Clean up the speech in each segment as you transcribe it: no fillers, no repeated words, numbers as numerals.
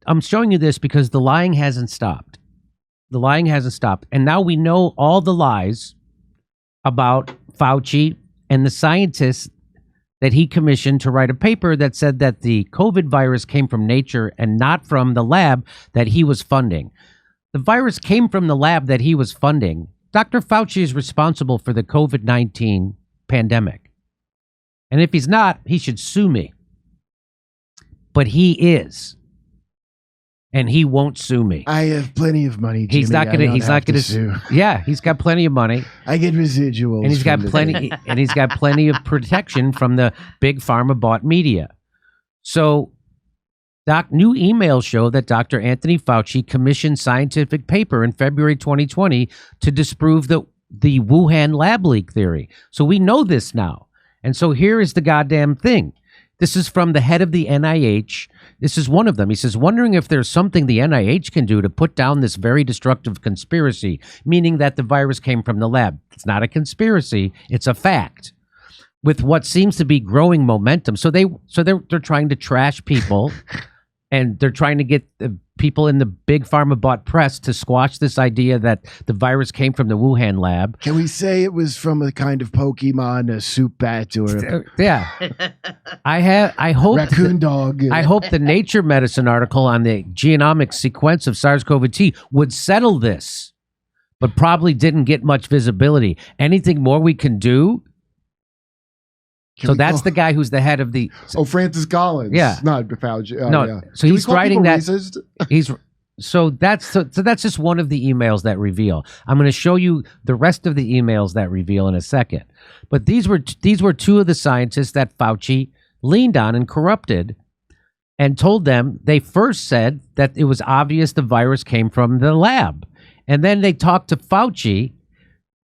I'm showing you this because the lying hasn't stopped. The lying hasn't stopped. And now we know all the lies about Fauci and the scientists that he commissioned to write a paper that said that the COVID virus came from nature and not from the lab that he was funding. The virus came from the lab that he was funding. Dr. Fauci is responsible for the COVID-19 pandemic. And if he's not, he should sue me. But he is. And he won't sue me. I have plenty of money, Jimmy. He's not gonna sue. Yeah, he's got plenty of money. I get residuals. And he's got plenty of protection from the big pharma bought media. So new emails show that Dr. Anthony Fauci commissioned scientific paper in February 2020 to disprove the Wuhan lab leak theory. So we know this now. And so here is the goddamn thing. This is from the head of the NIH. This is one of them. He says, wondering if there's something the NIH can do to put down this very destructive conspiracy, meaning that the virus came from the lab. It's not a conspiracy. It's a fact with what seems to be growing momentum. So they're trying to trash people and they're trying to get the people in the big pharma bought press to squash this idea that the virus came from the Wuhan lab. Can we say it was from a kind of Pokemon, a soup bat, or yeah? I hope raccoon dog. I hope the Nature Medicine article on the genomic sequence of SARS-CoV-2 would settle this, but probably didn't get much visibility. Anything more we can do? So that's the guy who's the head of the. Oh, Francis Collins. Yeah, not Fauci. Oh, no, yeah. So he's writing that. Racist? So that's just one of the emails that reveal. I'm going to show you the rest of the emails that reveal in a second. But these were two of the scientists that Fauci leaned on and corrupted, and told them. They first said that it was obvious the virus came from the lab, and then they talked to Fauci.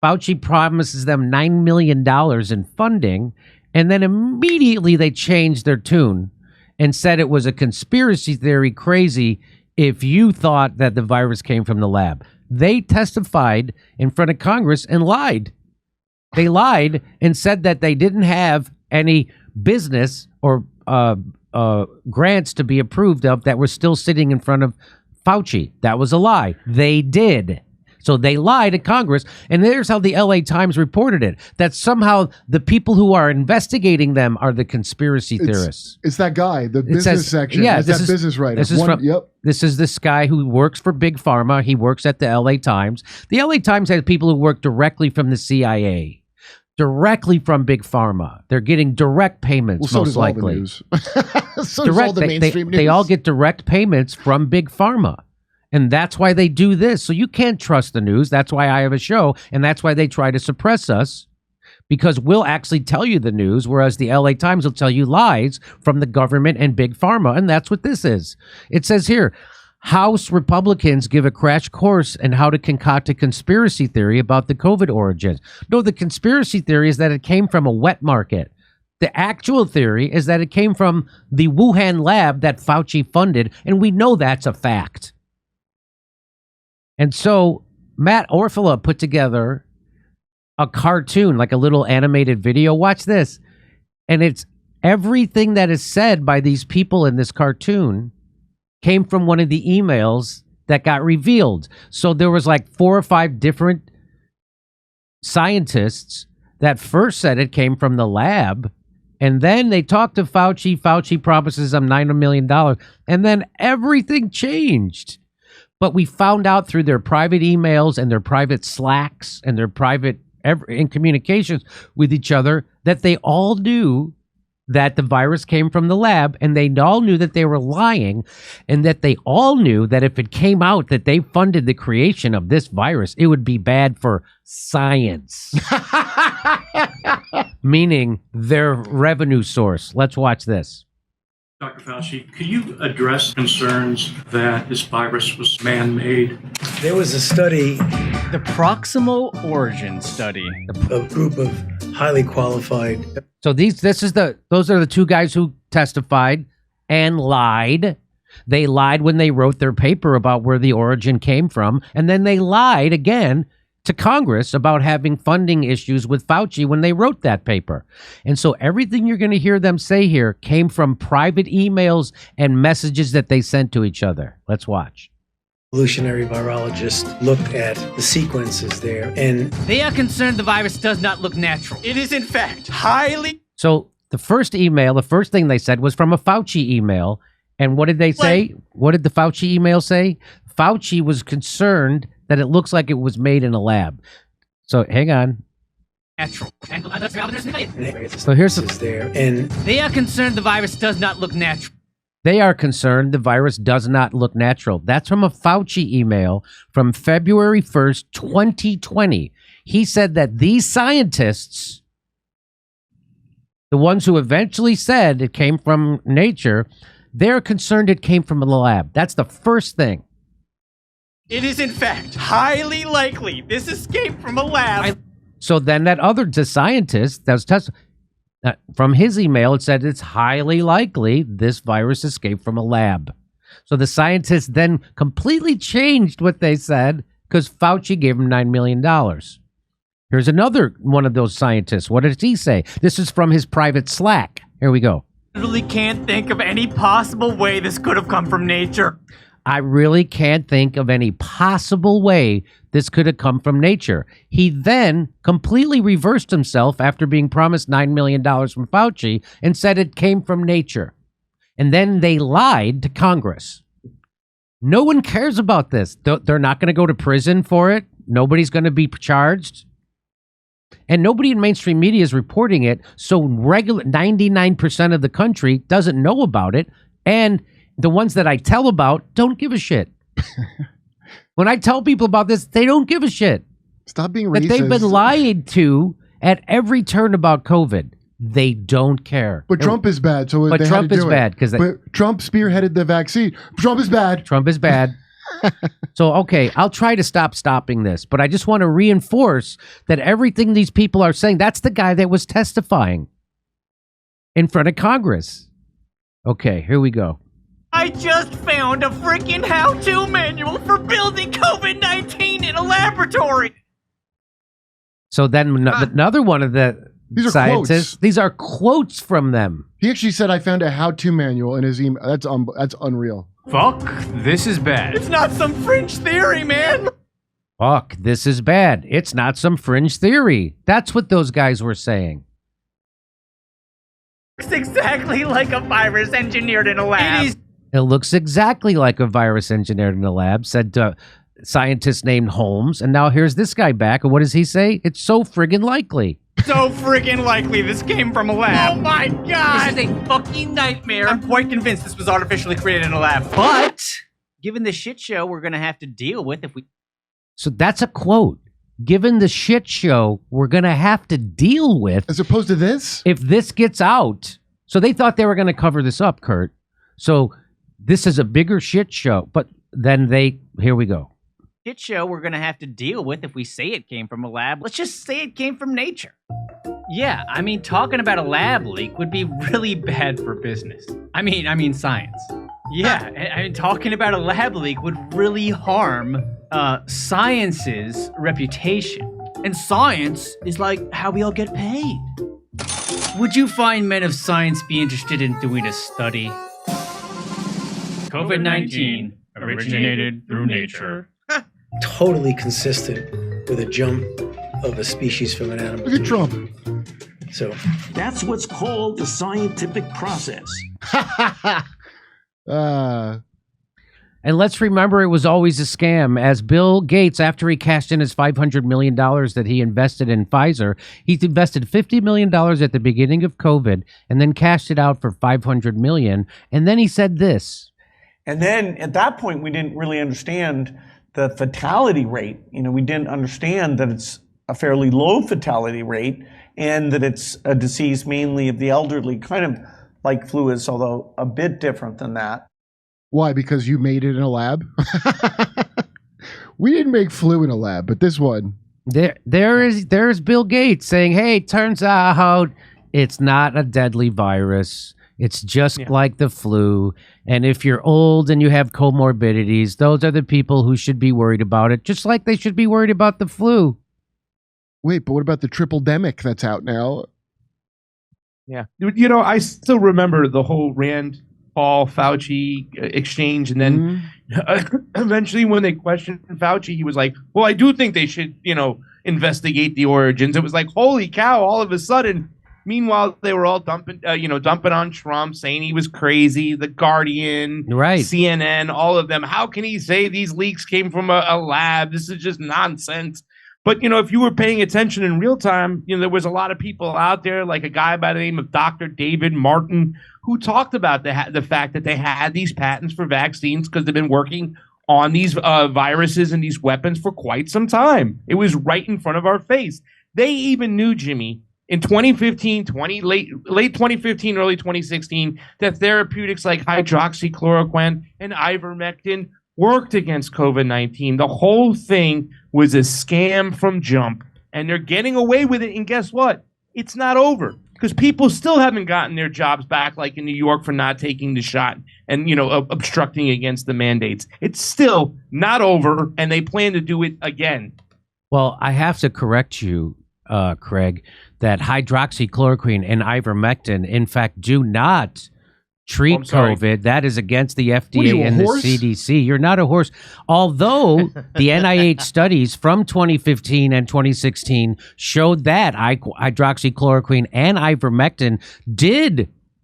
Fauci promises them $9 million in funding. And then immediately they changed their tune and said it was a conspiracy theory crazy if you thought that the virus came from the lab. They testified in front of Congress and lied. They lied and said that they didn't have any business or grants to be approved of that were still sitting in front of Fauci. That was a lie. They did. So they lied to Congress, and there's how the LA Times reported it, that somehow the people who are investigating them are the conspiracy theorists. It's that guy, the business section. Yeah, it's that business writer. This is this guy who works for Big Pharma. He works at the LA Times. The LA Times has people who work directly from the CIA, directly from Big Pharma. They're getting direct payments, most likely. All the news. So does all the mainstream news. They all get direct payments from Big Pharma. And that's why they do this. So you can't trust the news. That's why I have a show. And that's why they try to suppress us, because we'll actually tell you the news, whereas the LA Times will tell you lies from the government and Big Pharma. And that's what this is. It says here, House Republicans give a crash course in how to concoct a conspiracy theory about the COVID origins. No, the conspiracy theory is that it came from a wet market. The actual theory is that it came from the Wuhan lab that Fauci funded. And we know that's a fact. And so Matt Orfalea put together a cartoon, like a little animated video. Watch this. And it's everything that is said by these people in this cartoon came from one of the emails that got revealed. So there was like 4 or 5 different scientists that first said it came from the lab. And then they talked to Fauci. Fauci promises them $9 million. And then everything changed. But we found out through their private emails and their private Slacks and their private in communications with each other that they all knew that the virus came from the lab, and they all knew that they were lying, and that they all knew that if it came out that they funded the creation of this virus, it would be bad for science. Meaning their revenue source. Let's watch this. Dr. Fauci, could you address concerns that this virus was man-made? There was a study, the proximal origin study, a group of highly qualified. So those are the two guys who testified and lied. They lied when they wrote their paper about where the origin came from, and then they lied again to Congress about having funding issues with Fauci when they wrote that paper. And so everything you're going to hear them say here came from private emails and messages that they sent to each other. Let's watch. Evolutionary virologists looked at the sequences there, and They are concerned the virus does not look natural. It is, in fact, highly. So the first email, the first thing they said was from a Fauci email. And what did they say? What did the Fauci email say? Fauci was concerned that it looks like it was made in a lab. So hang on. Natural. So here's is there, and They are concerned the virus does not look natural. They are concerned the virus does not look natural. That's from a Fauci email from February 1st, 2020. He said that these scientists, the ones who eventually said it came from nature, they're concerned it came from a lab. That's the first thing. It is, in fact, highly likely this escaped from a lab. So then that other scientist that was from his email, it said it's highly likely this virus escaped from a lab. So the scientists then completely changed what they said because Fauci gave him $9 million. Here's another one of those scientists. What did he say? This is from his private Slack. Here we go. Literally can't think of any possible way this could have come from nature. I really can't think of any possible way this could have come from nature. He then completely reversed himself after being promised $9 million from Fauci and said it came from nature. And then they lied to Congress. No one cares about this. They're not going to go to prison for it. Nobody's going to be charged. And nobody in mainstream media is reporting it. So 99% of the country doesn't know about it. And the ones that I tell about don't give a shit. When I tell people about this, they don't give a shit. Stop being That racist. they've been lied to at every turn about COVID. They don't care. But Trump is bad, so But they Trump had to is do bad it. because But Trump spearheaded the vaccine. Trump is bad. Trump is bad. So, okay, I'll try to stopping this, but I just want to reinforce that everything these people are saying, that's the guy that was testifying in front of Congress. Okay, here we go. I just found a freaking how-to manual for building COVID-19 in a laboratory. So then another one of the These are scientists, quotes. these are quotes from them. He actually said, "I found a how-to manual in his email." That's unreal. Fuck, this is bad. It's not some fringe theory, man. Fuck, this is bad. It's not some fringe theory. That's what those guys were saying. It's exactly like a virus engineered in a lab. It looks exactly like a virus engineered in a lab, said scientist named Holmes. And now here's this guy back. And what does he say? It's so friggin' likely. So friggin' likely this came from a lab. Oh my god! This is a fucking nightmare. I'm quite convinced this was artificially created in a lab. But, given the shit show we're gonna have to deal with if we... So that's a quote. Given the shit show we're going to have to deal with. As opposed to this? If this gets out. So they thought they were going to cover this up, Kurt. So this is a bigger shit show. But then here we go. Shit show we're gonna have to deal with if we say it came from a lab. Let's just say it came from nature. Yeah, I mean, talking about a lab leak would be really bad for business. I mean science. Yeah, I mean, talking about a lab leak would really harm science's reputation. And science is like how we all get paid. Would you find men of science be interested in doing a study? COVID-19 originated through nature. totally consistent with a jump of a species from an animal. Look at Trump. So that's what's called the scientific process. And let's remember it was always a scam. As Bill Gates, after he cashed in his $500 million that he invested in Pfizer, he invested $50 million at the beginning of COVID and then cashed it out for $500 million. And then he said this. And then at that point, we didn't really understand the fatality rate. You know, we didn't understand that it's a fairly low fatality rate and that it's a disease mainly of the elderly, kind of like flu is, although a bit different than that. Why? Because you made it in a lab? We didn't make flu in a lab, but this one. There's Bill Gates saying, hey, turns out it's not a deadly virus. It's just like the flu. And if you're old and you have comorbidities, those are the people who should be worried about it, just like they should be worried about the flu. Wait, but what about the triple-demic that's out now? Yeah. You know, I still remember the whole Rand Paul Fauci exchange. And then eventually when they questioned Fauci, he was like, well, I do think they should, investigate the origins. It was like, holy cow, all of a sudden. Meanwhile, they were all dumping on Trump, saying he was crazy. The Guardian, CNN, all of them. How can he say these leaks came from a lab? This is just nonsense. But, if you were paying attention in real time, there was a lot of people out there, like a guy by the name of Dr. David Martin, who talked about the fact that they had these patents for vaccines because they've been working on these viruses and these weapons for quite some time. It was right in front of our face. They even knew, Jimmy, in 2015, late 2015, early 2016, that therapeutics like hydroxychloroquine and ivermectin worked against COVID-19. The whole thing was a scam from jump, and they're getting away with it. And guess what? It's not over, because people still haven't gotten their jobs back, like in New York, for not taking the shot and, obstructing against the mandates. It's still not over, and they plan to do it again. Well, I have to correct you, Craig, that hydroxychloroquine and ivermectin, in fact, do not treat COVID. That is against the FDA and the CDC. You're not a horse. Although the NIH studies from 2015 and 2016 showed that hydroxychloroquine and ivermectin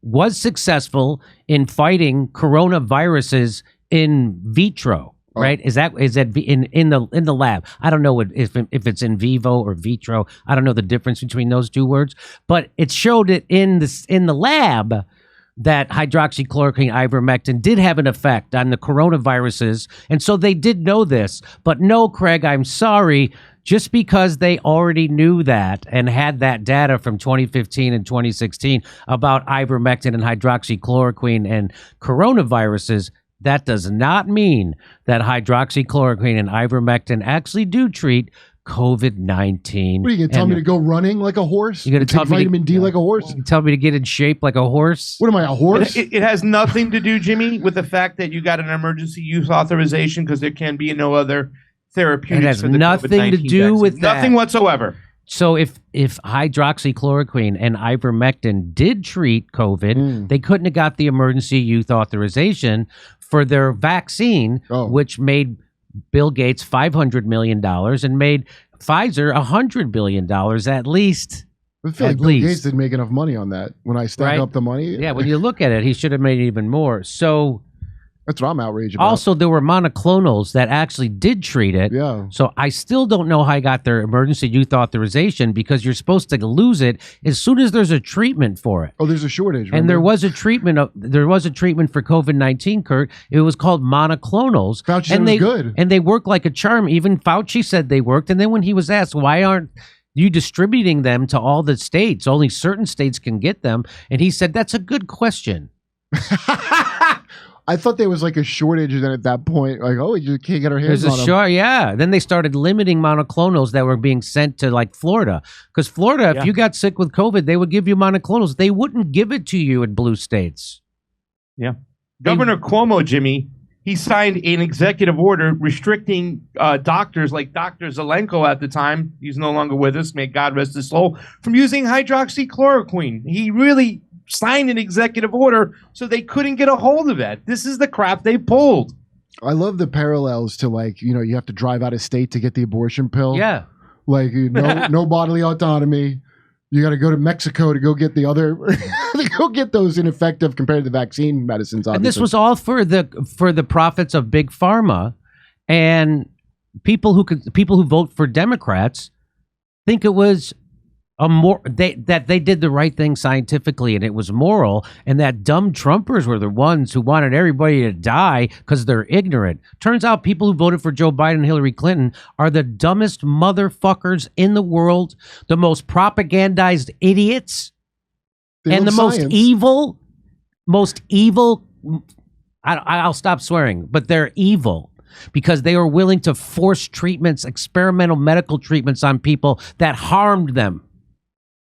was succeful in fighting coronaviruses in vitro. Right? Is that in the lab? I don't know if it's in vivo or vitro. I don't know the difference between those two words, but it showed it in the lab that hydroxychloroquine, ivermectin did have an effect on the coronaviruses, and so they did know this. But no, Craig, I'm sorry. Just because they already knew that and had that data from 2015 and 2016 about ivermectin and hydroxychloroquine and coronaviruses, that does not mean that hydroxychloroquine and ivermectin actually do treat COVID-19. What are you going to tell me to go running like a horse? You're going to tell me vitamin D like a horse? You tell me to get in shape like a horse? What am I, a horse? It has nothing to do, Jimmy, with the fact that you got an emergency use authorization, because there can be no other therapeutics. It has for the nothing to do vaccine. with that. Nothing whatsoever. So if hydroxychloroquine and ivermectin did treat COVID, they couldn't have got the emergency use authorization for their vaccine, which made Bill Gates $500 million and made Pfizer $100 billion at least. I feel like Bill Gates didn't make enough money on that. When I stack up the money. Yeah, when you look at it, he should have made even more. So that's what I'm outraged about. Also, there were monoclonals that actually did treat it. Yeah. So I still don't know how I got their emergency use authorization, because you're supposed to lose it as soon as there's a treatment for it. Oh, there's a shortage. And there was a treatment for COVID-19, Kurt. It was called monoclonals. Fauci said it was good. And they work like a charm. Even Fauci said they worked. And then when he was asked, why aren't you distributing them to all the states? Only certain states can get them. And he said, that's a good question. I thought there was like a shortage, and then at that point, like, oh, you can't get our hands on them. Yeah. Then they started limiting monoclonals that were being sent to like Florida, because Florida, if you got sick with COVID, they would give you monoclonals. They wouldn't give it to you in blue states. Yeah. Governor Cuomo, Jimmy, he signed an executive order restricting doctors like Dr. Zelenko at the time. He's no longer with us. May God rest his soul, from using hydroxychloroquine. He really signed an executive order so they couldn't get a hold of it. This is the crap they pulled. I love the parallels to, like, you have to drive out of state to get the abortion pill. Yeah. Like, no bodily autonomy. You got to go to Mexico to go get the other, to go get those ineffective compared to the vaccine medicines. Obviously. And this was all for the profits of big pharma, and people who vote for Democrats think it was that they did the right thing scientifically and it was moral, and that dumb Trumpers were the ones who wanted everybody to die because they're ignorant. Turns out people who voted for Joe Biden and Hillary Clinton are the dumbest motherfuckers in the world, the most propagandized idiots, and the most evil. I'll stop swearing, but they're evil, because they were willing to force treatments, experimental medical treatments on people that harmed them.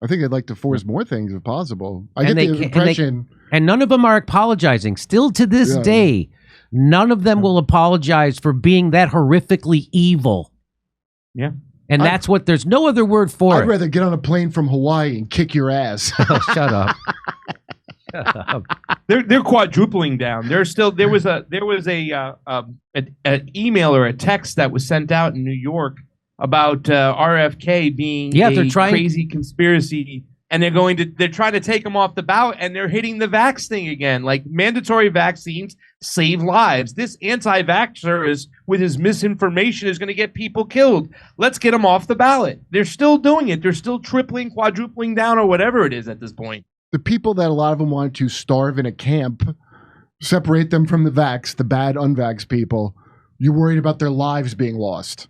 I think they'd like to force more things if possible. I And get they the ca- impression. And none of them are apologizing. Still to this Yeah. day, none of them will apologize for being that horrifically evil. Yeah. And that's what, there's no other word for I'd it. rather get on a plane from Hawaii and kick your ass. Oh, shut up. Shut up. They're quadrupling down. There was a an email or a text that was sent out in New York about RFK being a crazy conspiracy, and they're trying to take him off the ballot, and they're hitting the vax thing again. Like, mandatory vaccines save lives. This anti-vaxxer is, with his misinformation, is going to get people killed. Let's get him off the ballot. They're still doing it. They're still tripling, quadrupling down, or whatever it is at this point. The people that a lot of them wanted to starve in a camp, separate them from the vax, the bad unvax people. You're worried about their lives being lost.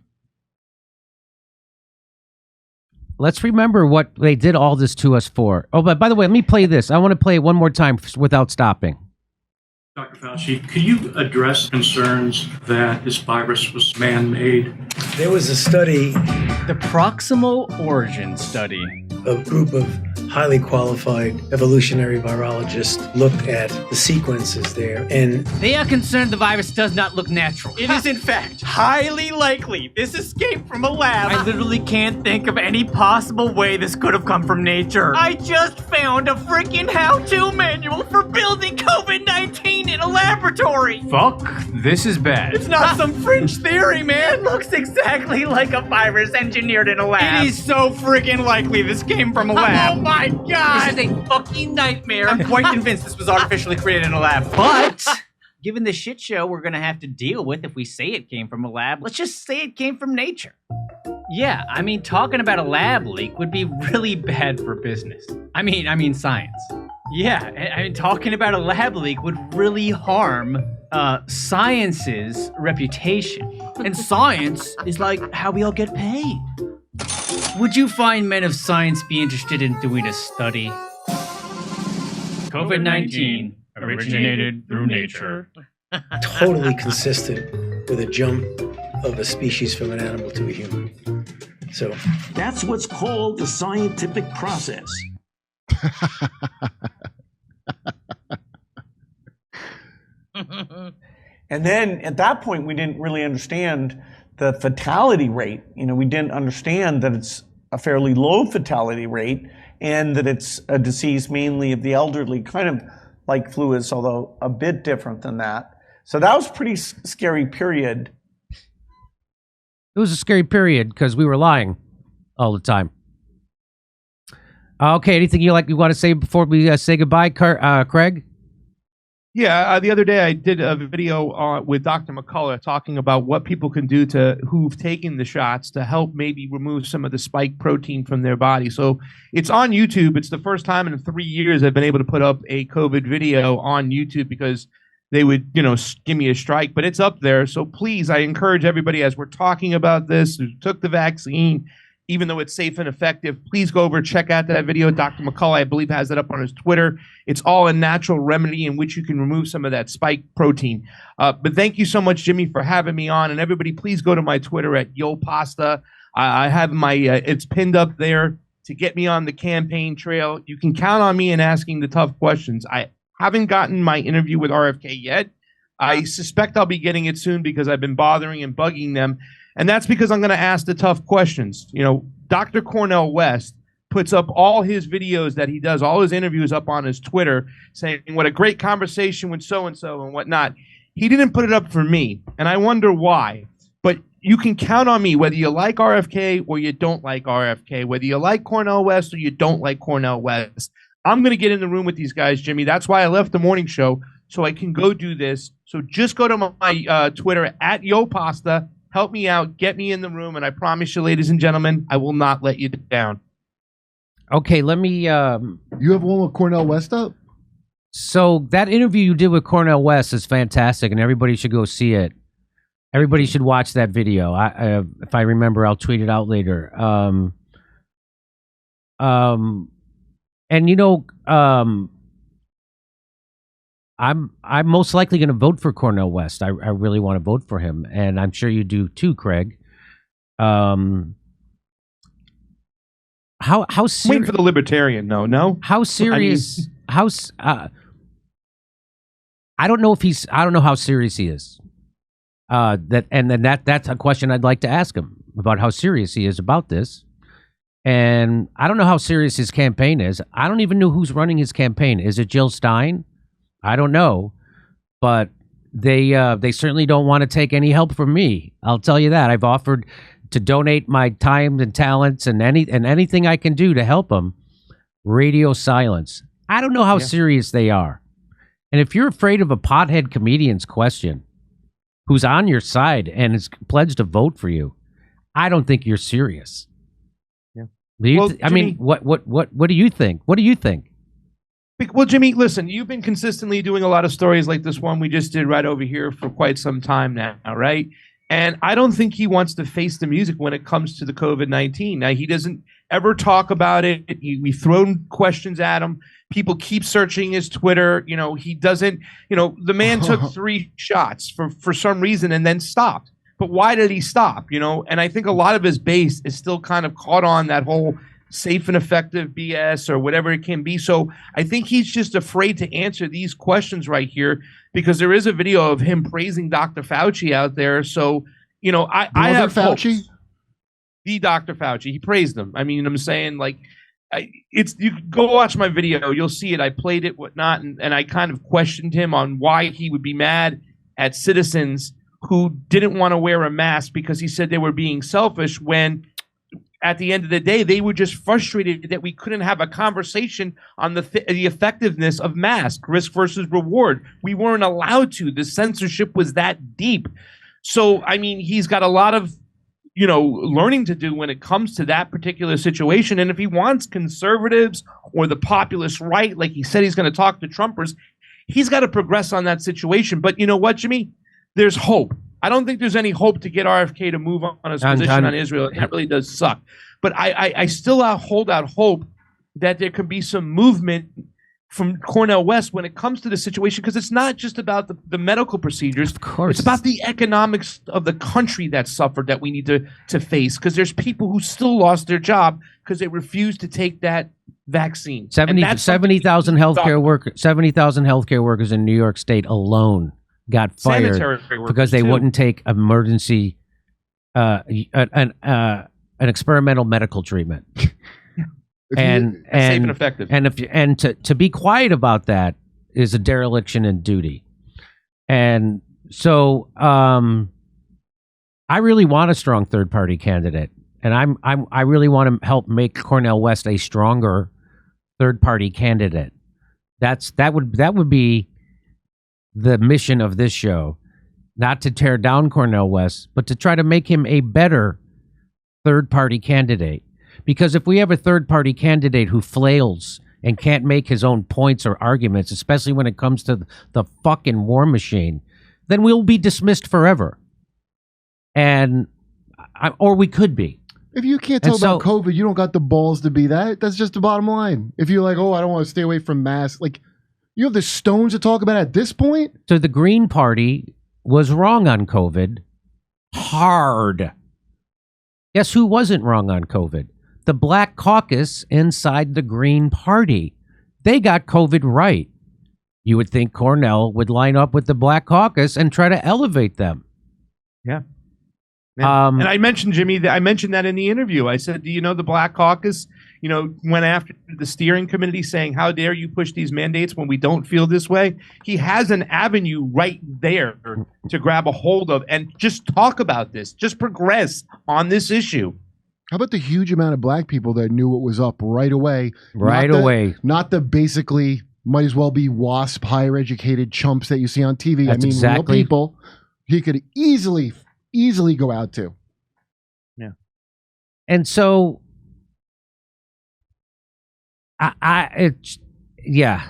Let's remember what they did all this to us for. Oh, but by the way, let me play this. I want to play it one more time without stopping. Dr. Fauci, could you address concerns that this virus was man-made? There was a study, The proximal origin study. a group of highly qualified evolutionary virologists looked at the sequences there, and They are concerned the virus does not look natural. It is, in fact, highly likely this escaped from a lab. I literally can't think of any possible way this could have come from nature. I just found a freaking how-to manual for building COVID-19 in a laboratory. Fuck, this is bad. It's not some fringe theory, man. It looks exactly like a virus engineered in a lab. It is so freaking likely this came from a lab. Oh my god! This is a fucking nightmare. I'm quite convinced this was artificially created in a lab. But given the shit show we're gonna have to deal with if we say it came from a lab, let's just say it came from nature. Yeah, I mean, talking about a lab leak would be really bad for business. I mean science. Yeah, I mean, talking about a lab leak would really harm science's reputation. And science is like how we all get paid. Would you find men of science be interested in doing a study? COVID-19 originated through nature. totally consistent with a jump of a species from an animal to a human. So That's what's called the scientific process. And then at that point, we didn't really understand the fatality rate. We didn't understand that it's a fairly low fatality rate and that it's a disease mainly of the elderly, kind of like flu is, although a bit different than that. So that was a pretty scary period. It was a scary period because we were lying all the time. Okay, anything you want to say before we say goodbye, Craig? Yeah, the other day I did a video with Dr. McCullough talking about what people can do who've taken the shots to help maybe remove some of the spike protein from their body. So it's on YouTube. It's the first time in 3 years I've been able to put up a COVID video on YouTube because they would, give me a strike. But it's up there. So please, I encourage everybody, as we're talking about this, who took the vaccine, even though it's safe and effective, please go over, check out that video. Dr. McCullough, I believe, has it up on his Twitter. It's all a natural remedy in which you can remove some of that spike protein. But thank you so much, Jimmy, for having me on. And everybody, please go to my Twitter at YoPasta. I have my, it's pinned up there to get me on the campaign trail. You can count on me in asking the tough questions. I haven't gotten my interview with RFK yet. I suspect I'll be getting it soon because I've been bothering and bugging them. And that's because I'm going to ask the tough questions. Dr. Cornel West puts up all his videos that he does, all his interviews up on his Twitter, saying what a great conversation with so-and-so and whatnot. He didn't put it up for me, and I wonder why. But you can count on me, whether you like RFK or you don't like RFK, whether you like Cornel West or you don't like Cornel West. I'm going to get in the room with these guys, Jimmy. That's why I left the morning show, so I can go do this. So just go to my Twitter at YoPasta. Help me out, get me in the room, and I promise you, ladies and gentlemen, I will not let you down. Okay, let me... You have one with Cornel West up? So that interview you did with Cornel West is fantastic, and everybody should go see it. Everybody should watch that video. If I remember, I'll tweet it out later. I'm most likely going to vote for Cornel West. I really want to vote for him, and I'm sure you do too, Craig. how Waiting serious? for the libertarian, though. No. How serious? I don't know how serious he is. That's a question I'd like to ask him about how serious he is about this. And I don't know how serious his campaign is. I don't even know who's running his campaign. Is it Jill Stein? I don't know, but they certainly don't want to take any help from me. I'll tell you that. I've offered to donate my time and talents and anything I can do to help them. Radio silence. I don't know how serious they are. And if you're afraid of a pothead comedian's question, who's on your side and has pledged to vote for you, I don't think you're serious. Yeah. I mean, what do you think? What do you think? Well, Jimmy, listen, you've been consistently doing a lot of stories like this one we just did right over here for quite some time now, right? And I don't think he wants to face the music when it comes to the COVID-19. Now, he doesn't ever talk about it. We've thrown questions at him. People keep searching his Twitter. He doesn't, the man took 3 shots for some reason and then stopped. But why did he stop? And I think a lot of his base is still kind of caught on that whole safe and effective BS or whatever it can be. So I think he's just afraid to answer these questions right here because there is a video of him praising Dr. Fauci out there. So, I have Fauci? hopes. The Dr. Fauci, he praised him. I mean, I'm saying you go watch my video, you'll see it. I played it, whatnot, and I kind of questioned him on why he would be mad at citizens who didn't want to wear a mask because he said they were being selfish when at the end of the day, they were just frustrated that we couldn't have a conversation on the effectiveness of mask, risk versus reward. We weren't allowed to. The censorship was that deep. So, I mean, he's got a lot of, learning to do when it comes to that particular situation. And if he wants conservatives or the populist right, like he said he's going to talk to Trumpers, he's got to progress on that situation. But you know what, Jimmy? There's hope. I don't think there's any hope to get RFK to move on his position on Israel. That really does suck. But I still hold out hope that there can be some movement from Cornel West when it comes to the situation, because it's not just about the medical procedures. Of course. It's about the economics of the country that suffered that we need to face, because there's people who still lost their job because they refused to take that vaccine. 70,000 healthcare workers in New York State alone got fired because they wouldn't take emergency an experimental medical treatment. and safe and effective. And to be quiet about that is a dereliction in duty. And so I really want a strong third party candidate, and I really want to help make Cornel West a stronger third party candidate. That would be the mission of this show, not to tear down Cornel West, but to try to make him a better third-party candidate. Because if we have a third-party candidate who flails and can't make his own points or arguments, especially when it comes to the fucking war machine, then we'll be dismissed forever. Or we could be. If you can't tell about COVID, you don't got the balls to be that. That's just the bottom line. If you're like, oh, I don't want to stay away from masks, like, you have the stones to talk about at this point? So the Green Party was wrong on COVID. Hard. Guess who wasn't wrong on COVID? The Black Caucus inside the Green Party. They got COVID right. You would think Cornel would line up with the Black Caucus and try to elevate them. Yeah. And I mentioned, Jimmy, I mentioned that in the interview. I said, do you know the Black Caucus, went after the steering committee saying, how dare you push these mandates when we don't feel this way? He has an avenue right there to grab a hold of and just talk about this, just progress on this issue. How about the huge amount of black people that knew what was up right away? Not the basically might as well be WASP higher educated chumps that you see on TV. That's real people he could easily go out to. Yeah. And so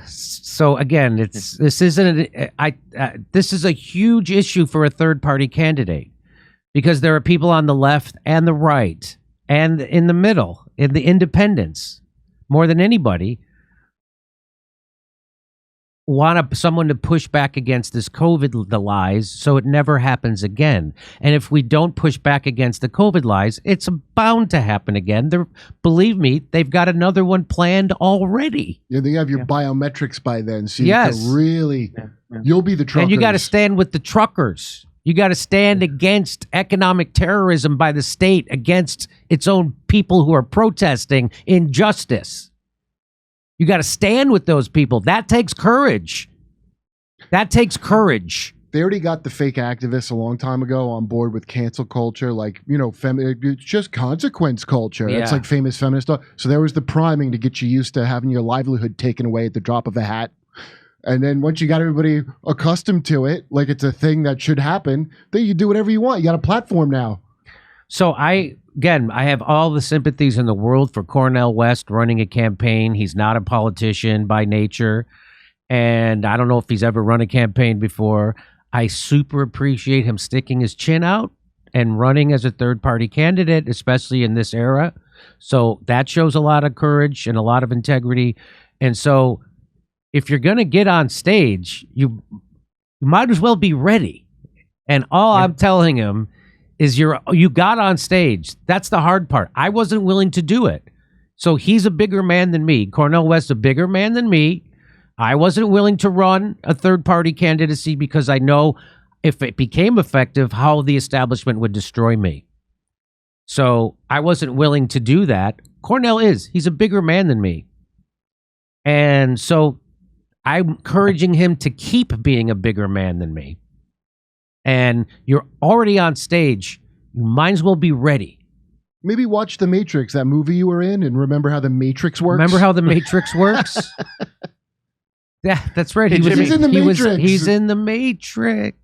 so again, this is a huge issue for a third party candidate, because there are people on the left and the right and in the middle, in the independents, more than anybody, want someone to push back against this COVID, the lies, so it never happens again. And if we don't push back against the COVID lies, it's bound to happen again. Believe me, they've got another one planned already. Yeah, they have your biometrics by then, so you Yes. can really, you'll be the truckers. And you got to stand with the truckers. You got to stand against economic terrorism by the state, against its own people who are protesting injustice. You got to stand with those people. That takes courage. That takes courage. They already got the fake activists a long time ago on board with cancel culture, like, you know, it's just consequence culture. Yeah. It's like famous feminist stuff. So there was the priming to get you used to having your livelihood taken away at the drop of a hat. And then once you got everybody accustomed to it, like it's a thing that should happen, then you do whatever you want. You got a platform now. So I have all the sympathies in the world for Cornel West running a campaign. He's not a politician by nature. And I don't know if he's ever run a campaign before. I super appreciate him sticking his chin out and running as a third-party candidate, especially in this era. So that shows a lot of courage and a lot of integrity. And so if you're going to get on stage, you might as well be ready. And all I'm telling him is you got on stage. That's the hard part. I wasn't willing to do it. So he's a bigger man than me. Cornel West's a bigger man than me. I wasn't willing to run a third-party candidacy because I know if it became effective, how the establishment would destroy me. So I wasn't willing to do that. Cornel is. He's a bigger man than me. And so I'm encouraging him to keep being a bigger man than me. And you're already on stage. You might as well be ready. Maybe watch The Matrix, that movie you were in, and remember how The Matrix works. Remember how The Matrix works? Yeah, that's right. He's in the Matrix. He's in the Matrix.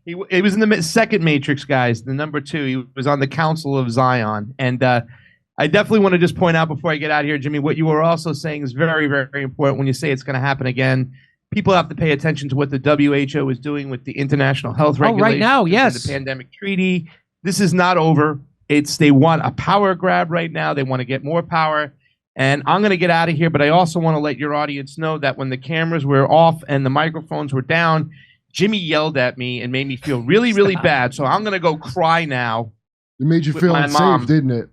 He was in the second Matrix, guys, the number 2. He was on the Council of Zion. And I definitely want to just point out before I get out of here, Jimmy, what you were also saying is very, very important when you say it's going to happen again. People have to pay attention to what the WHO is doing with the international health regulations. Right now, yes. The pandemic treaty. This is not over. They want a power grab right now. They want to get more power. And I'm going to get out of here, but I also want to let your audience know that when the cameras were off and the microphones were down, Jimmy yelled at me and made me feel really, really bad. So I'm going to go cry now. It made you feel unsafe, didn't it?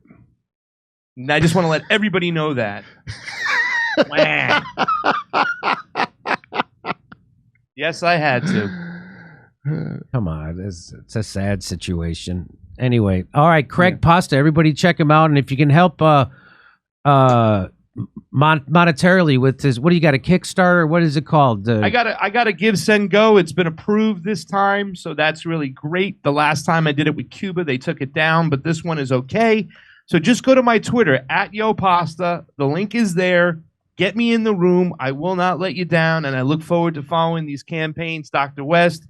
And I just want to let everybody know that. Yes, I had to. Come on. It's a sad situation. Anyway. All right. Craig Pasta. Everybody check him out. And if you can help monetarily with his, what do you got, a Kickstarter? What is it called? I got a Give, Send, Go. It's been approved this time. So that's really great. The last time I did it with Cuba, they took it down. But this one is okay. So just go to my Twitter, @YoPasta. The link is there. Get me in the room. I will not let you down. And I look forward to following these campaigns, Dr. West,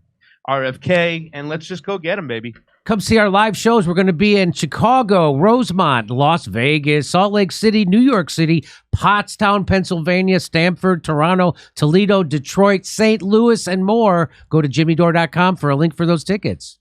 RFK, and let's just go get them, baby. Come see our live shows. We're going to be in Chicago, Rosemont, Las Vegas, Salt Lake City, New York City, Pottstown, Pennsylvania, Stamford, Toronto, Toledo, Detroit, St. Louis, and more. Go to jimmydore.com for a link for those tickets.